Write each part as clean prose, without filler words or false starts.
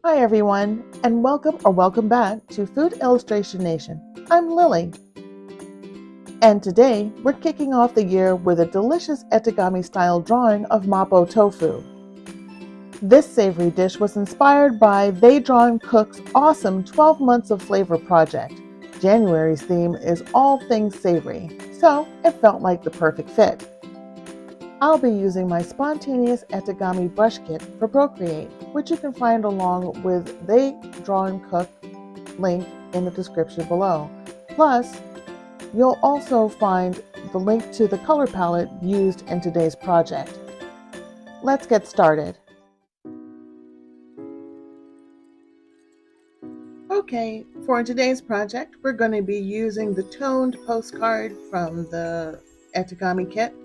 Hi everyone, and welcome back to Food Illustration Nation. I'm Lily, and today we're kicking off the year with a delicious Etegami style drawing of Mapo Tofu. This savory dish was inspired by They Draw Cook's awesome 12 Months of Flavor project. January's theme is all things savory, so it felt like the perfect fit. I'll be using my spontaneous Etegami brush kit for Procreate, which you can find along with They Draw Cook link in the description below. Plus, you'll also find the link to the color palette used in today's project. Let's get started. Okay, for today's project, we're going to be using the toned postcard from the Etegami kit.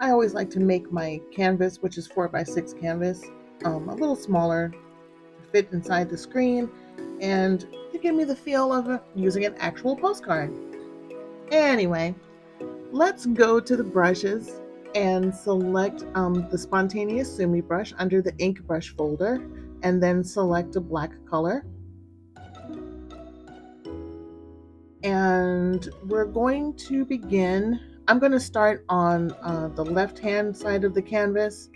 I always like to make my canvas, which is 4x6 canvas, a little smaller to fit inside the screen and to give me the feel of using an actual postcard. Anyway, let's go to the brushes and select the Spontaneous Sumi brush under the ink brush folder, and then select a black color. And we're going to begin. I'm going to start on the left-hand side of the canvas.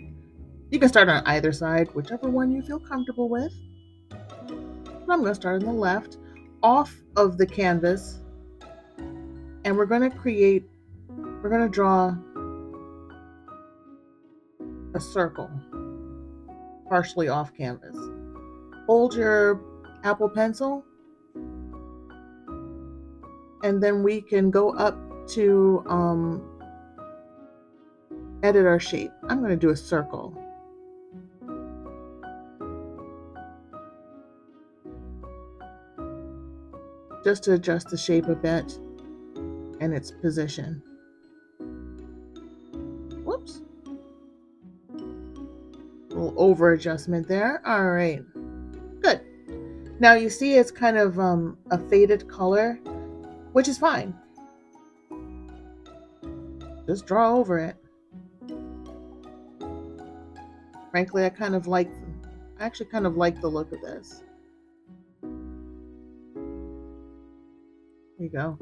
You can start on either side, whichever one you feel comfortable with. But I'm going to start on the left, off of the canvas, and we're going to draw a circle, partially off canvas. Hold your Apple Pencil, and then we can go up to edit our shape. I'm going to do a circle. Just to adjust the shape a bit and its position. Whoops. A little over adjustment there. All right. Good. Now you see it's kind of a faded color, which is fine. Just draw over it. Frankly, I actually kind of like the look of this. There you go.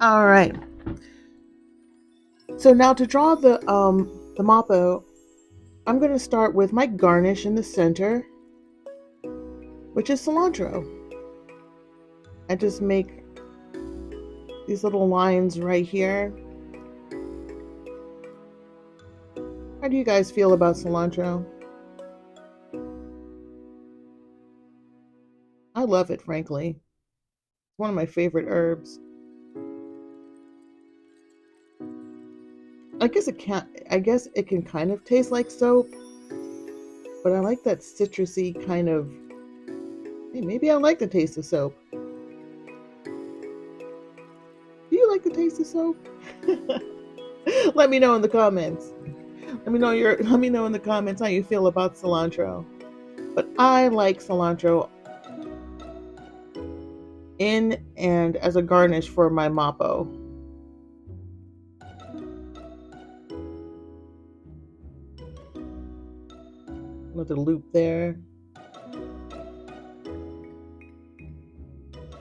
All right. So now to draw the Mapo, I'm going to start with my garnish in the center, which is cilantro. I just make these little lines right here. How do you guys feel about cilantro? I love it, frankly. It's one of my favorite herbs. I guess it can kind of taste like soap, but I like that citrusy kind of. Hey, maybe I like the taste of soap. Do you like the taste of soap? Let me know in the comments. Let me know in the comments how you feel about cilantro. But I like cilantro in and as a garnish for my Mapo. Another loop there.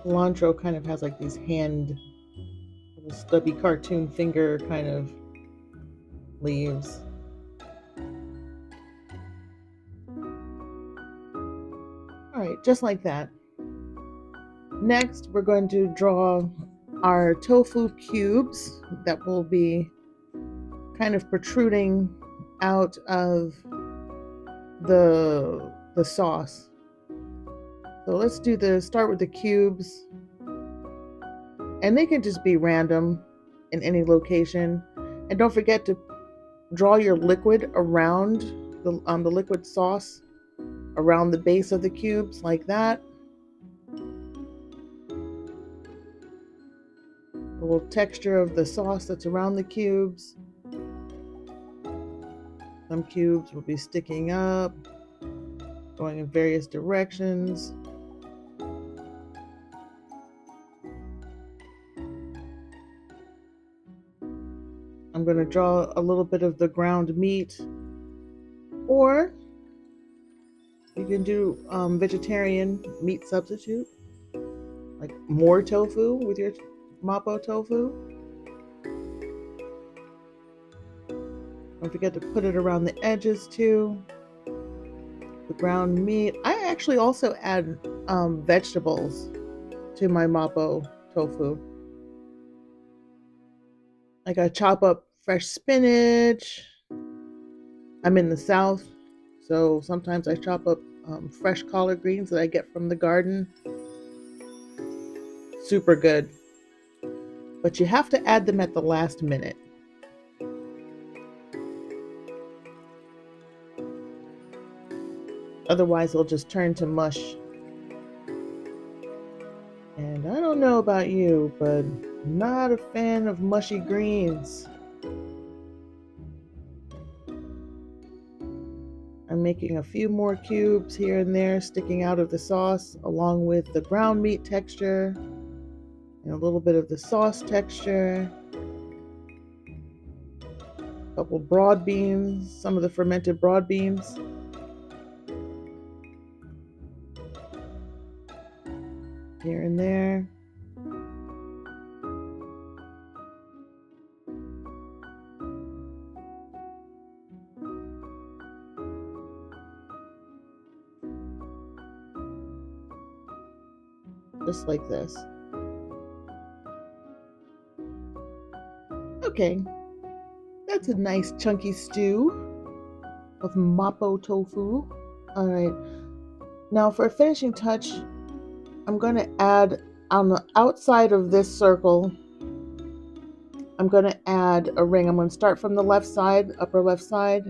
Cilantro kind of has like these little stubby cartoon finger kind of leaves. All right, just like that. Next, we're going to draw our tofu cubes that will be kind of protruding out of the sauce. So let's start with the cubes, and they can just be random in any location. And don't forget to draw your liquid around the liquid sauce around the base of the cubes like that. A little texture of the sauce that's around the cubes. Some cubes will be sticking up, going in various directions. I'm going to draw a little bit of the ground meat, or You can do vegetarian meat substitute, like more tofu with your Mapo Tofu. Don't forget to put it around the edges too. The ground meat. I actually also add vegetables to my Mapo Tofu. Like I chop up fresh spinach. I'm in the South, so sometimes I chop up fresh collard greens that I get from the garden. Super good. But you have to add them at the last minute. Otherwise, they'll just turn to mush. And I don't know about you, but not a fan of mushy greens. I'm making a few more cubes here and there sticking out of the sauce, along with the ground meat texture and a little bit of the sauce texture. A couple broad beans, some of the fermented broad beans. Here and there. Just like this. Okay, that's a nice chunky stew of Mapo Tofu. All right, now for a finishing touch, I'm going to add on the outside of this circle, I'm going to add a ring. I'm going to start from the left side, upper left side,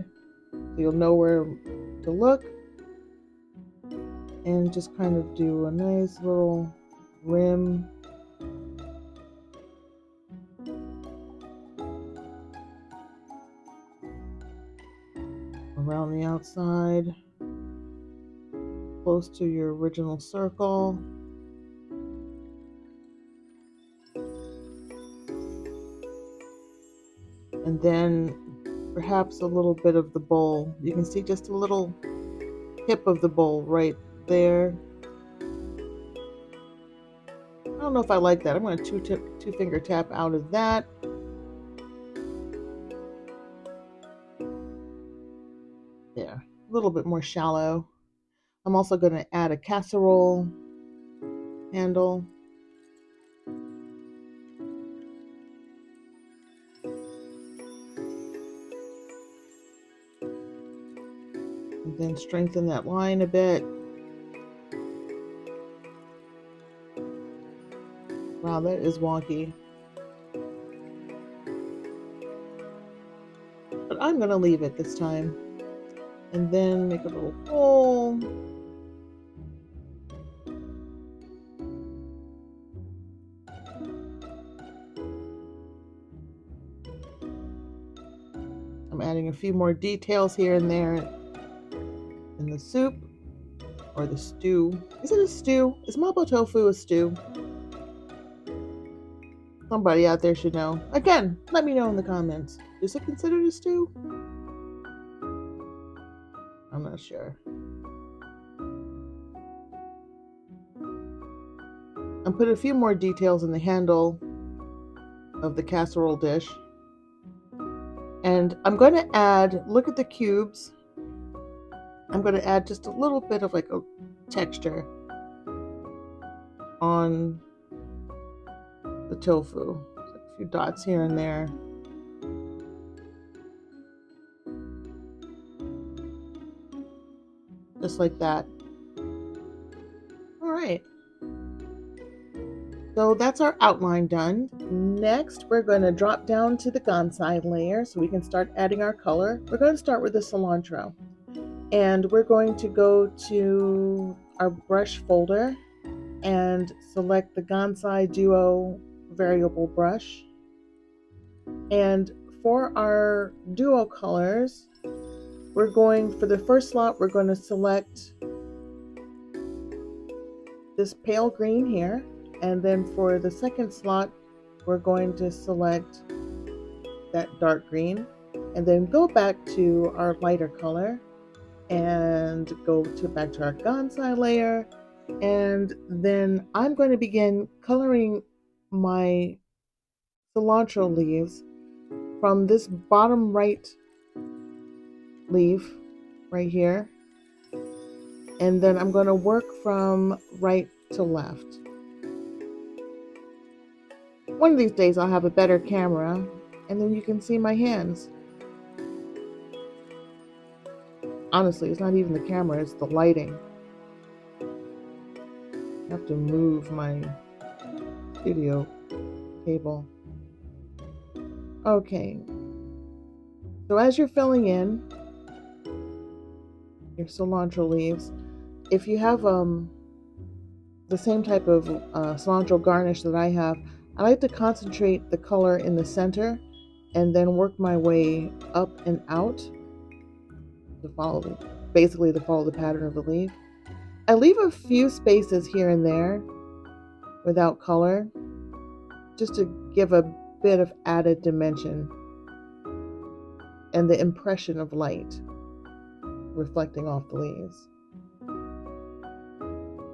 so you'll know where to look. And just kind of do a nice little rim. Around the outside, close to your original circle. And then perhaps a little bit of the bowl. You can see just a little tip of the bowl right there. I don't know if I like that. I'm going to two finger tap out of that. There, a little bit more shallow. I'm also going to add a casserole handle. And then strengthen that line a bit. Wow, that is wonky. But I'm going to leave it this time. And then make a little bowl. I'm adding a few more details here and there in the soup or the stew. Is it a stew? Is Mapo Tofu a stew? Somebody out there should know. Again, let me know in the comments. Is it considered a stew? I'm not sure. I'm putting a few more details in the handle of the casserole dish. And I'm going to add, look at the cubes. I'm going to add just a little bit of like a texture on the tofu. So a few dots here and there. Just like that. All right. So that's our outline done. Next, we're going to drop down to the Gansai layer so we can start adding our color. We're going to start with the cilantro. And we're going to go to our brush folder and select the Gansai Duo variable brush. And for our duo colors, we're going, for the first slot, we're going to select this pale green here. And then for the second slot, we're going to select that dark green and then go back to our lighter color and go back to our Gansai layer. And then I'm going to begin coloring my cilantro leaves from this bottom right leaf right here. And then I'm going to work from right to left. One of these days I'll have a better camera and then you can see my hands. Honestly, it's not even the camera, it's the lighting. I have to move my studio table. Okay. So as you're filling in your cilantro leaves, if you have the same type of cilantro garnish that I have, I like to concentrate the color in the center and then work my way up and out to follow, basically to follow the pattern of the leaf. I leave a few spaces here and there without color just to give a bit of added dimension and the impression of light reflecting off the leaves.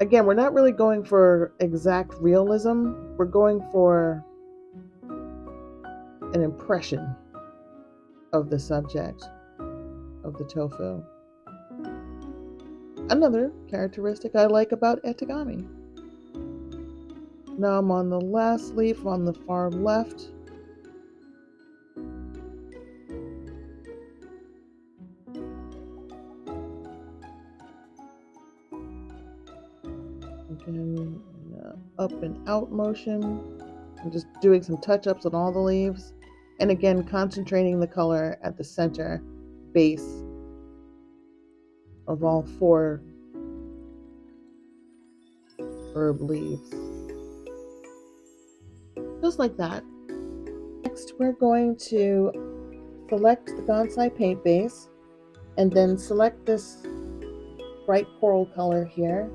Again, we're not really going for exact realism. We're going for an impression of the subject of the tofu. Another characteristic I like about Etegami. Now I'm on the last leaf on the far left. Again, up and out motion. I'm just doing some touch-ups on all the leaves. And again, concentrating the color at the center base of all 4 herb leaves. Just like that. Next, we're going to select the Gansai paint base and then select this bright coral color here.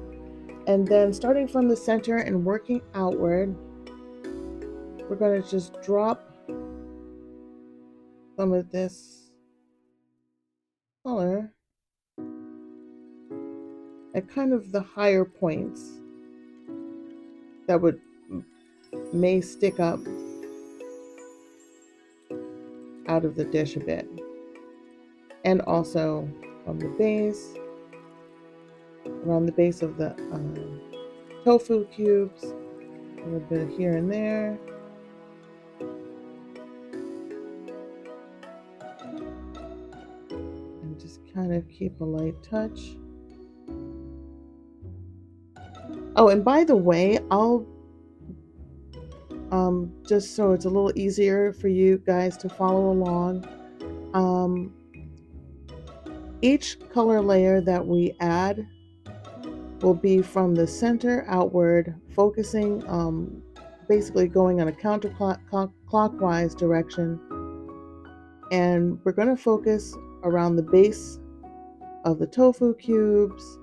And then starting from the center and working outward, we're going to just drop some of this color at kind of the higher points that may stick up out of the dish a bit. And also from the base, around the base of the tofu cubes, a little bit here and there. And just kind of keep a light touch. Oh, and by the way, I'll just so it's a little easier for you guys to follow along, each color layer that we add will be from the center outward, focusing, basically going on a counterclockwise direction. And we're going to focus around the base of the tofu cubes,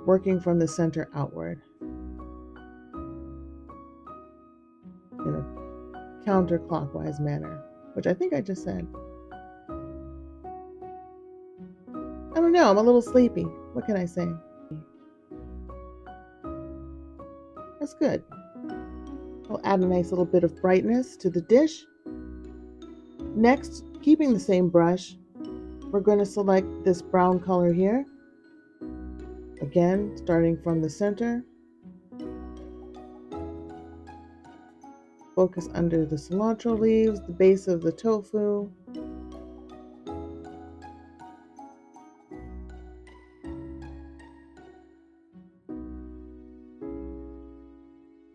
working from the center outward in a counterclockwise manner, which I think I just said. I don't know, I'm a little sleepy. What can I say? That's good. We'll add a nice little bit of brightness to the dish. Next, keeping the same brush, we're going to select this brown color here. Again, starting from the center. Focus under the cilantro leaves, the base of the tofu.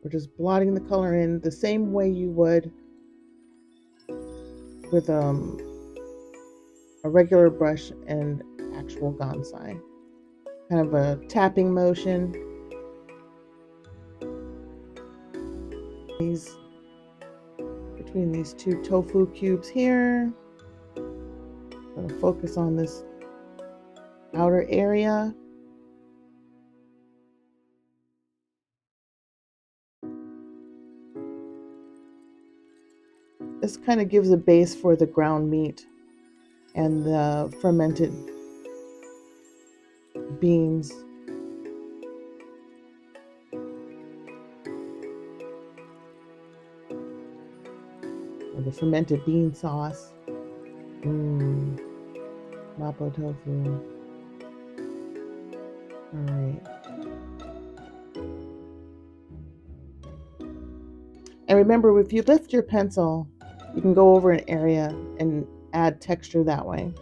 We're just blotting the color in the same way you would with a regular brush and actual Gansai. Kind of a tapping motion. Between these 2 tofu cubes here. I'm going to focus on this outer area. This kind of gives a base for the ground meat and the fermented beans. Or the fermented bean sauce. Mapo Tofu. All right. And remember, if you lift your pencil, you can go over an area and add texture that way.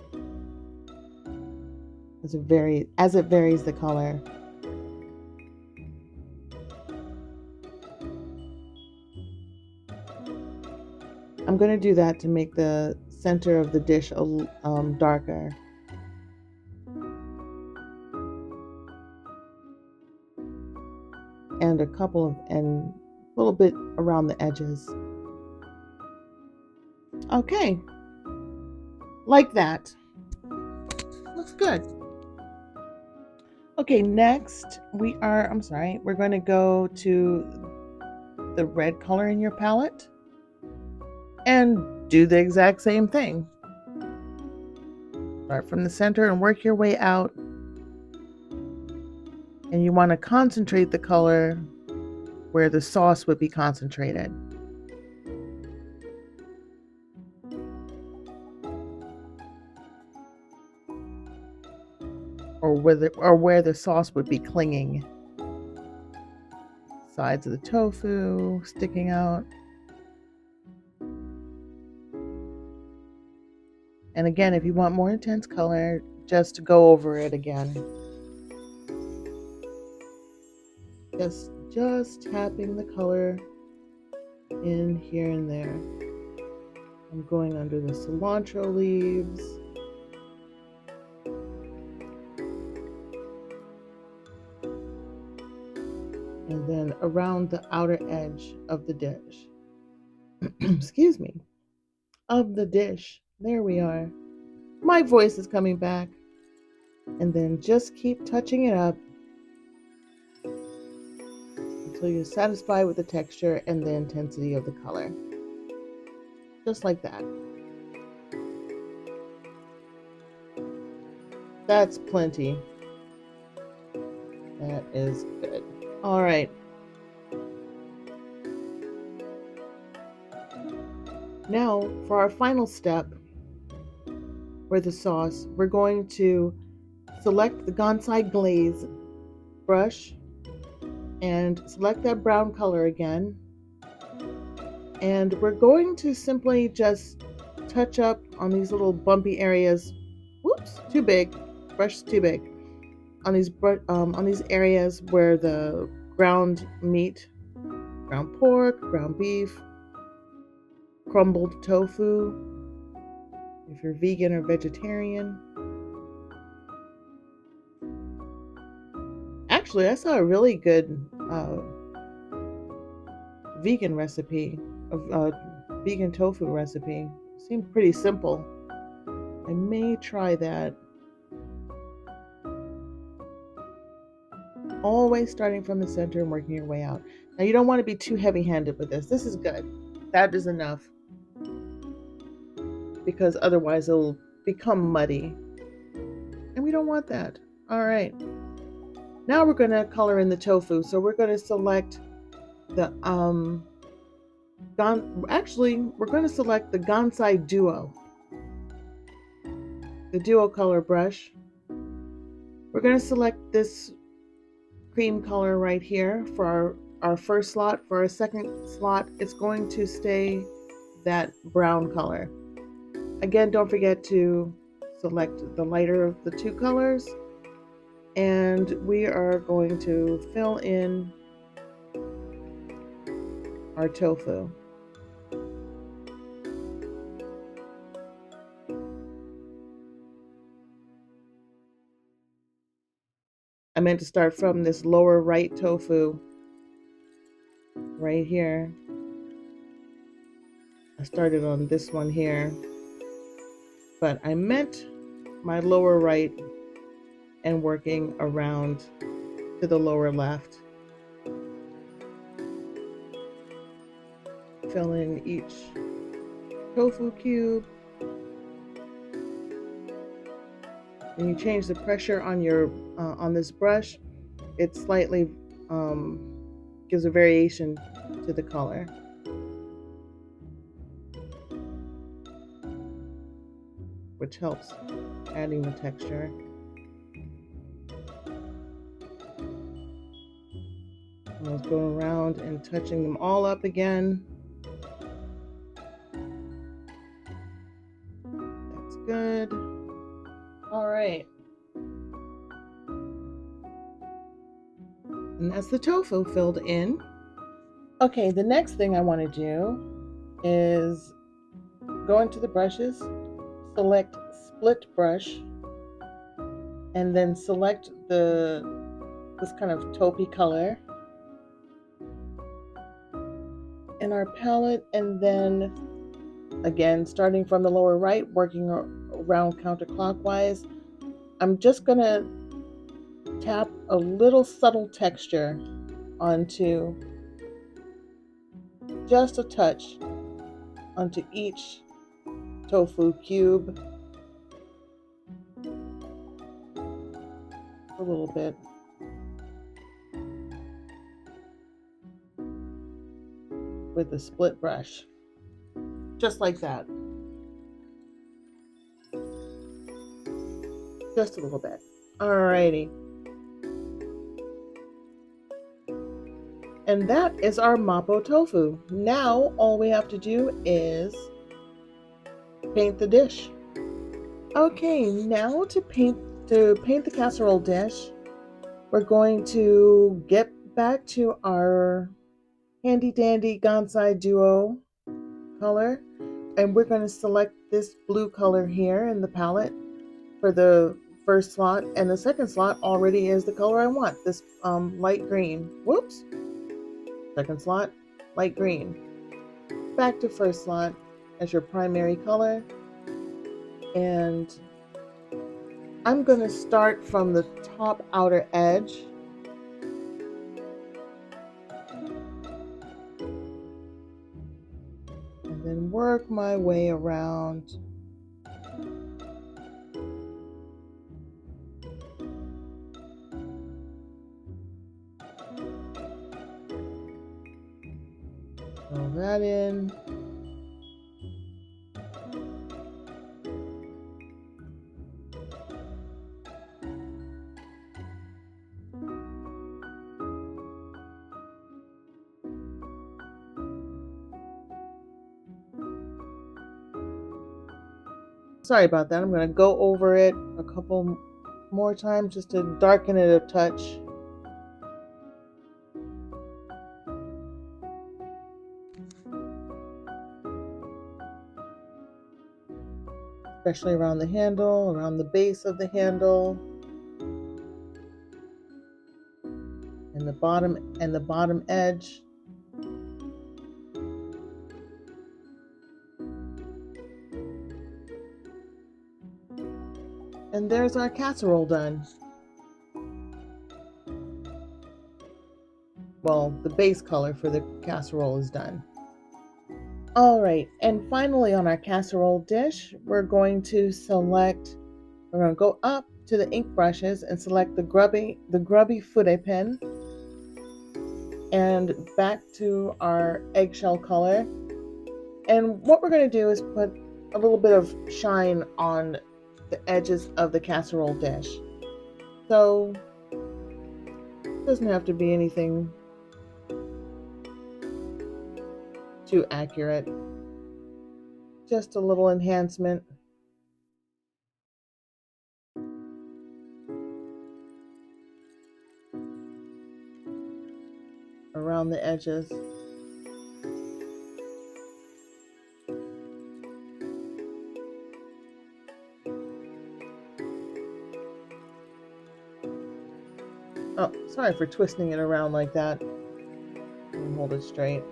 As it varies the color. I'm going to do that to make the center of the dish darker. And a little bit around the edges. Okay. Like that. Looks good. Okay, next we're going to go to the red color in your palette and do the exact same thing. Start from the center and work your way out. And you want to concentrate the color where the sauce would be concentrated. Or where the sauce would be clinging. Sides of the tofu sticking out. And again, if you want more intense color, just go over it again. Just tapping the color in here and there. I'm going under the cilantro leaves. And then around the outer edge of the dish. Excuse me. Of the dish. There we are. My voice is coming back. And then just keep touching it up until you're satisfied with the texture and the intensity of the color. Just like that. That's plenty. That is good. All right. Now, for our final step for the sauce, we're going to select the Gansai glaze brush and select that brown color again. And we're going to simply just touch up on these little bumpy areas. Whoops, too big. Brush is too big. On these areas where the ground meat, ground pork, ground beef, crumbled tofu, if you're vegan or vegetarian. Actually, I saw a really good vegan recipe, vegan tofu recipe. Seemed pretty simple. I may try that. Always starting from the center and working your way out. Now, you don't want to be too heavy-handed with this. This is good. That is enough. Because otherwise it'll become muddy. And we don't want that. All right. Now we're going to color in the tofu. So we're going to select the we're going to select the Gansai Duo. The Duo color brush. We're going to select this cream color right here for our first slot. For our second slot, it's going to stay that brown color. Again, don't forget to select the lighter of the two colors. And we are going to fill in our tofu. I meant to start from this lower right tofu right here. I started on this one here, but I meant my lower right and working around to the lower left. Fill in each tofu cube. when you change the pressure on your on this brush, it slightly gives a variation to the color. Which helps adding the texture. And let's go around and touching them all up again. That's good. All right. And that's the tofu filled in. Okay, the next thing I want to do is go into the brushes, select split brush, and then select this kind of taupey color in our palette, and then again, starting from the lower right, working around counterclockwise, I'm just gonna tap a little subtle texture onto, just a touch, onto each tofu cube. A little bit. With the split brush. Just like that. Just a little bit. Alrighty. And that is our Mapo Tofu. Now all we have to do is paint the dish. Okay, now to paint the casserole dish, we're going to get back to our handy dandy Gansai duo color, and we're going to select this blue color here in the palette for the first slot, and the second slot already is the color I want, this light green. Whoops. Second slot, light green. Back to first slot as your primary color, and I'm going to start from the top outer edge. And then work my way around. Fill that in. Sorry about that. I'm going to go over it a couple more times just to darken it a touch. Especially around the handle, around the base of the handle, and the bottom edge. And there's our casserole done. Well, the base color for the casserole is done. All right, and finally on our casserole dish, we're going to go up to the ink brushes and select the grubby Fude pen, and back to our eggshell color. And what we're going to do is put a little bit of shine on the edges of the casserole dish. So it doesn't have to be anything too accurate. Just a little enhancement. Around the edges. Oh, sorry for twisting it around like that. And hold it straight.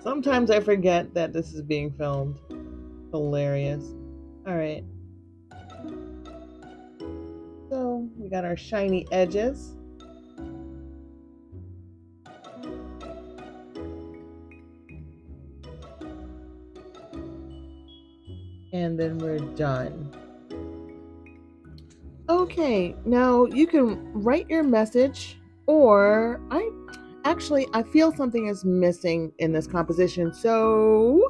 Sometimes I forget that this is being filmed. Hilarious. Alright. So we got our shiny edges. and then we're done. Okay, now you can write your message, or I feel something is missing in this composition, so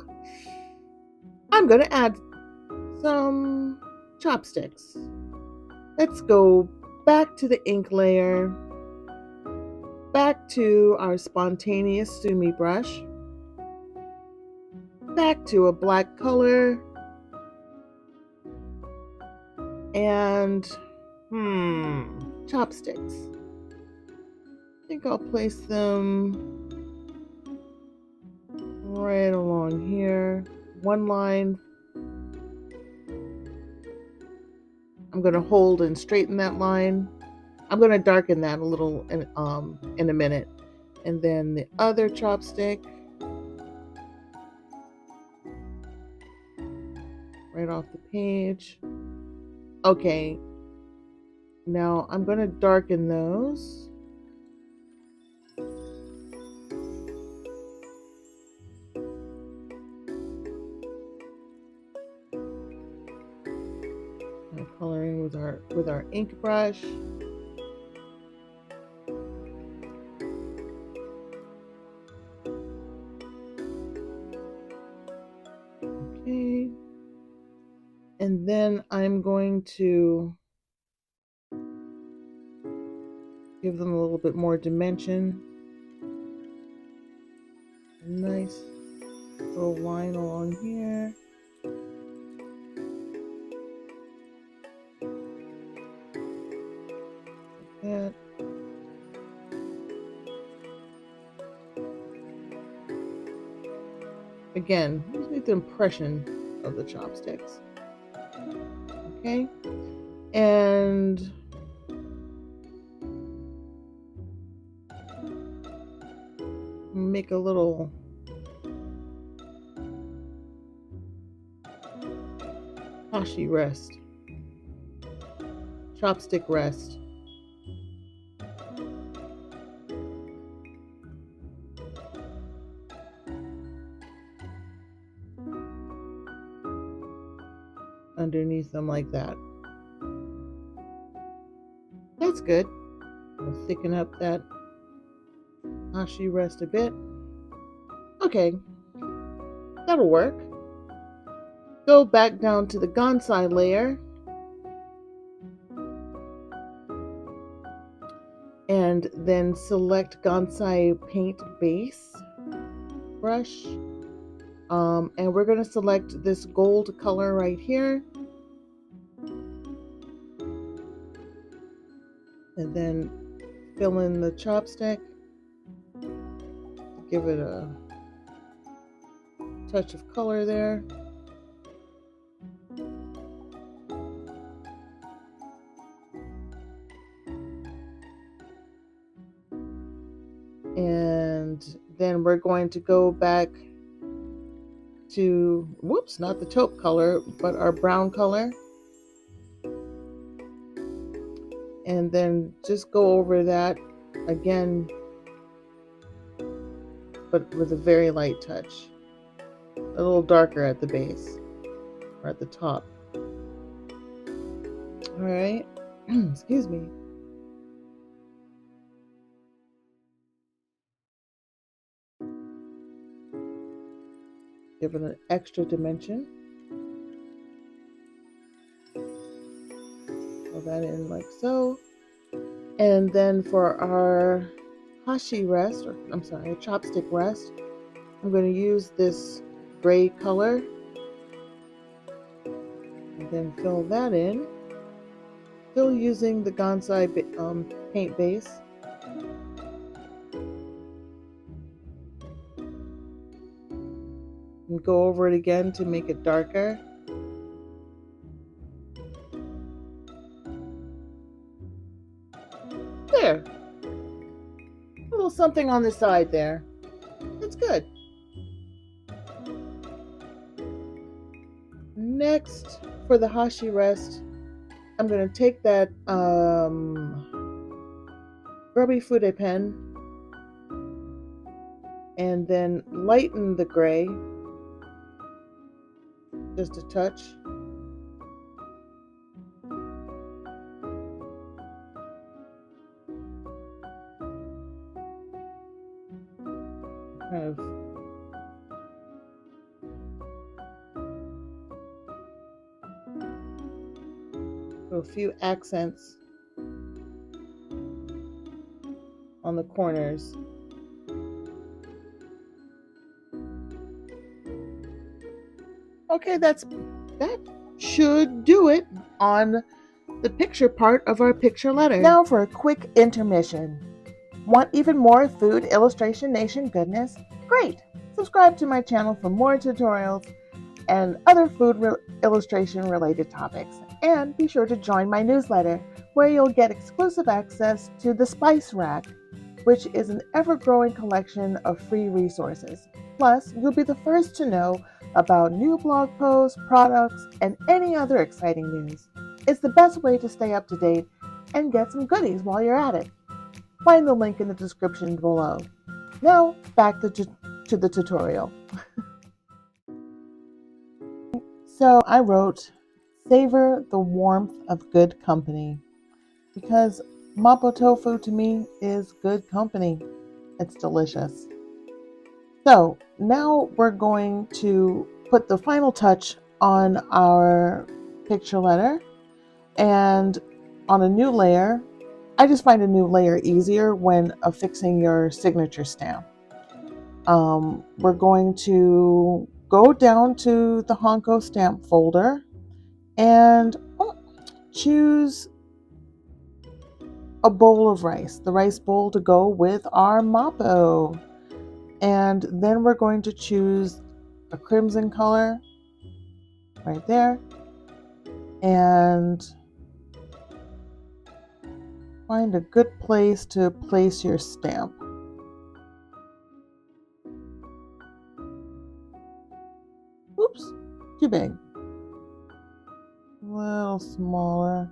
I'm going to add some chopsticks. Let's go back to the ink layer, back to our spontaneous sumi brush, back to a black color, and chopsticks. I think I'll place them right along here. One line. I'm going to hold and straighten that line. I'm going to darken that a little in a minute. And then the other chopstick right off the page. Okay, now I'm going to darken those. I'm coloring with our ink brush. Okay. And then I'm going to give them a little bit more dimension. A nice little line along here. Like that. Again, just make the impression of the chopsticks. Okay, and make a little hashi rest, chopstick rest. Underneath them like that. That's good. I'll thicken up that hashi rest a bit. Okay, that'll work. Go back down to the Gansai layer and then select Gansai paint base brush. And we're going to select this gold color right here. And then fill in the chopstick. Give it a touch of color there. And then we're going to go back to, whoops, not the taupe color, but our brown color. And then just go over that again, but with a very light touch. A little darker at the base, or at the top. All right, excuse me. Give it an extra dimension. Fill that in like so. And then for our hashi rest, or I'm sorry, chopstick rest, I'm going to use this gray color. And then fill that in. Still using the Gansai paint base. And go over it again to make it darker. There. A little something on the side there. That's good. Next, for the hashi rest, I'm going to take that grubby fude pen and then lighten the gray just a touch. kind of a few accents on the corners. Okay, that should do it on the picture part of our picture letter. Now for a quick intermission. Want even more Food Illustration Nation goodness? Great! Subscribe to my channel for more tutorials and other food illustration related topics. And be sure to join my newsletter, where you'll get exclusive access to the Spice Rack, which is an ever-growing collection of free resources. Plus, you'll be the first to know about new blog posts, products, and any other exciting news. It's the best way to stay up to date and get some goodies while you're at it. Find the link in the description below. Now, back to the tutorial. So I wrote, savor the warmth of good company, because Mapo Tofu to me is good company. It's delicious. So now we're going to put the final touch on our picture letter, and on a new layer. I just find a new layer easier when affixing your signature stamp. We're going to go down to the Honko stamp folder and choose a bowl of rice, the rice bowl to go with our Mapo. And then we're going to choose a crimson color right there and find a good place to place your stamp. Oops, too big. A little smaller.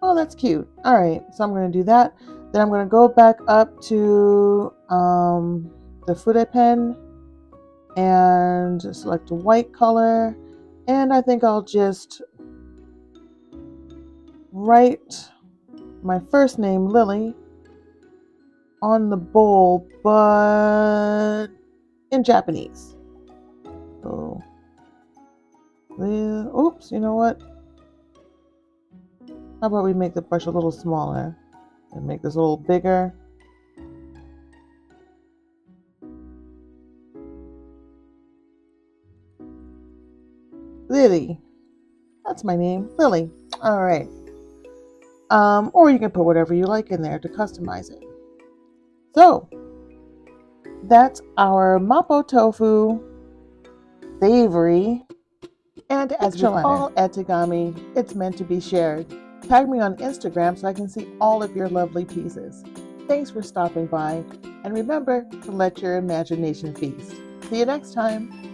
Oh, that's cute. All right, so I'm going to do that. Then I'm going to go back up to the Fude pen and select a white color. And I think I'll just write my first name, Lily, on the bowl, but in Japanese. So, oops, you know what? How about we make the brush a little smaller and make this a little bigger? Lily. That's my name, Lily. All right. Or you can put whatever you like in there to customize it. So, that's our Mapo Tofu Savory. And as with all Etegami, it's meant to be shared. Tag me on Instagram so I can see all of your lovely pieces. Thanks for stopping by, and remember to let your imagination feast. See you next time.